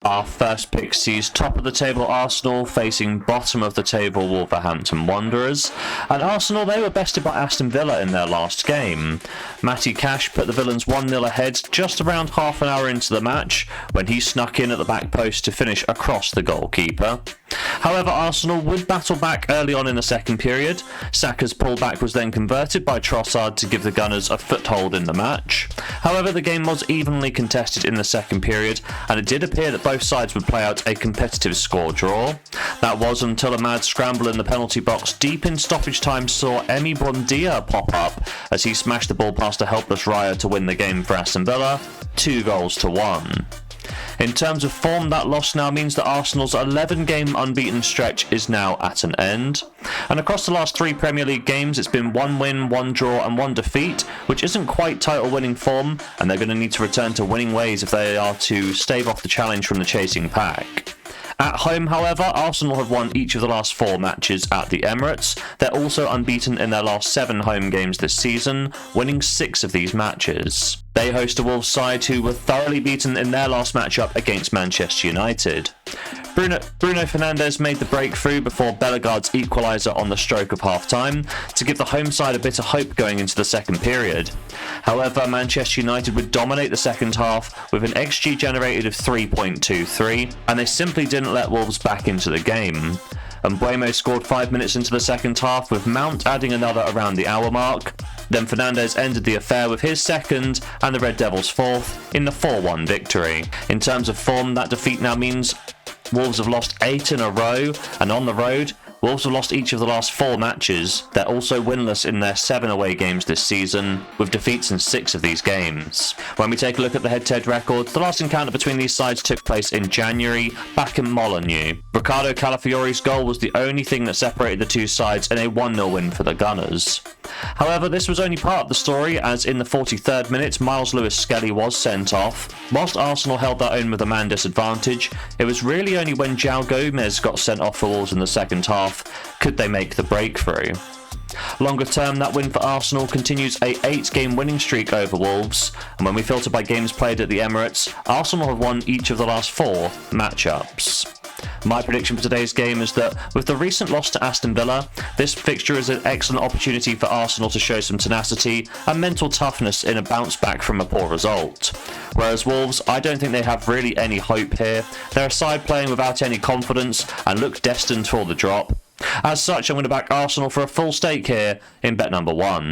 Our first pick sees top of the table Arsenal facing bottom of the table Wolverhampton Wanderers, and Arsenal, they were bested by Aston Villa in their last game. Matty Cash put the Villains 1-0 ahead just around half an hour into the match when he snuck in at the back post to finish across the goalkeeper. However, Arsenal would battle back early on in the second period. Saka's pullback was then converted by Trossard to give the Gunners a foothold in the match. However, the game was evenly contested in the second period, and it did appear that both sides would play out a competitive score draw. That was until a mad scramble in the penalty box deep in stoppage time saw Emi Buendía pop up as he smashed the ball past a helpless Raya to win the game for Aston Villa, 2-1. In terms of form, that loss now means that Arsenal's 11-game unbeaten stretch is now at an end. And across the last 3 Premier League games, it's been 1 win, 1 draw and 1 defeat, which isn't quite title-winning form, and they're going to need to return to winning ways if they are to stave off the challenge from the chasing pack. At home, however, Arsenal have won each of the last 4 matches at the Emirates. They're also unbeaten in their last 7 home games this season, winning 6 of these matches. They host a Wolves side who were thoroughly beaten in their last matchup against Manchester United. Bruno Fernandes made the breakthrough before Bellegarde's equaliser on the stroke of half-time to give the home side a bit of hope going into the second period. However, Manchester United would dominate the second half with an XG generated of 3.23, and they simply didn't let Wolves back into the game. Mbeumo scored 5 minutes into the second half, with Mount adding another around the hour mark. Then Fernandes ended the affair with his second and the Red Devils' fourth in the 4-1 victory. In terms of form, that defeat now means Wolves have lost 8 in a row, and on the road, Wolves have lost each of the last 4 matches. They're also winless in their 7 away games this season, with defeats in 6 of these games. When we take a look at the head-to-head records, the last encounter between these sides took place in January, back in Molineux. Ricardo Calafiori's goal was the only thing that separated the two sides in a 1-0 win for the Gunners. However, this was only part of the story, as in the 43rd minute, Miles Lewis-Skelly was sent off. Whilst Arsenal held their own with a man disadvantage, it was really only when João Gomez got sent off for Wolves in the second half could they make the breakthrough. Longer term, that win for Arsenal continues a 8-game winning streak over Wolves, and when we filter by games played at the Emirates, Arsenal have won each of the last 4 matchups. My prediction for today's game is that with the recent loss to Aston Villa, this fixture is an excellent opportunity for Arsenal to show some tenacity and mental toughness in a bounce back from a poor result. Whereas Wolves, I don't think they have really any hope here. They're a side playing without any confidence and look destined for the drop. As such, I'm going to back Arsenal for a full stake here in bet number 1.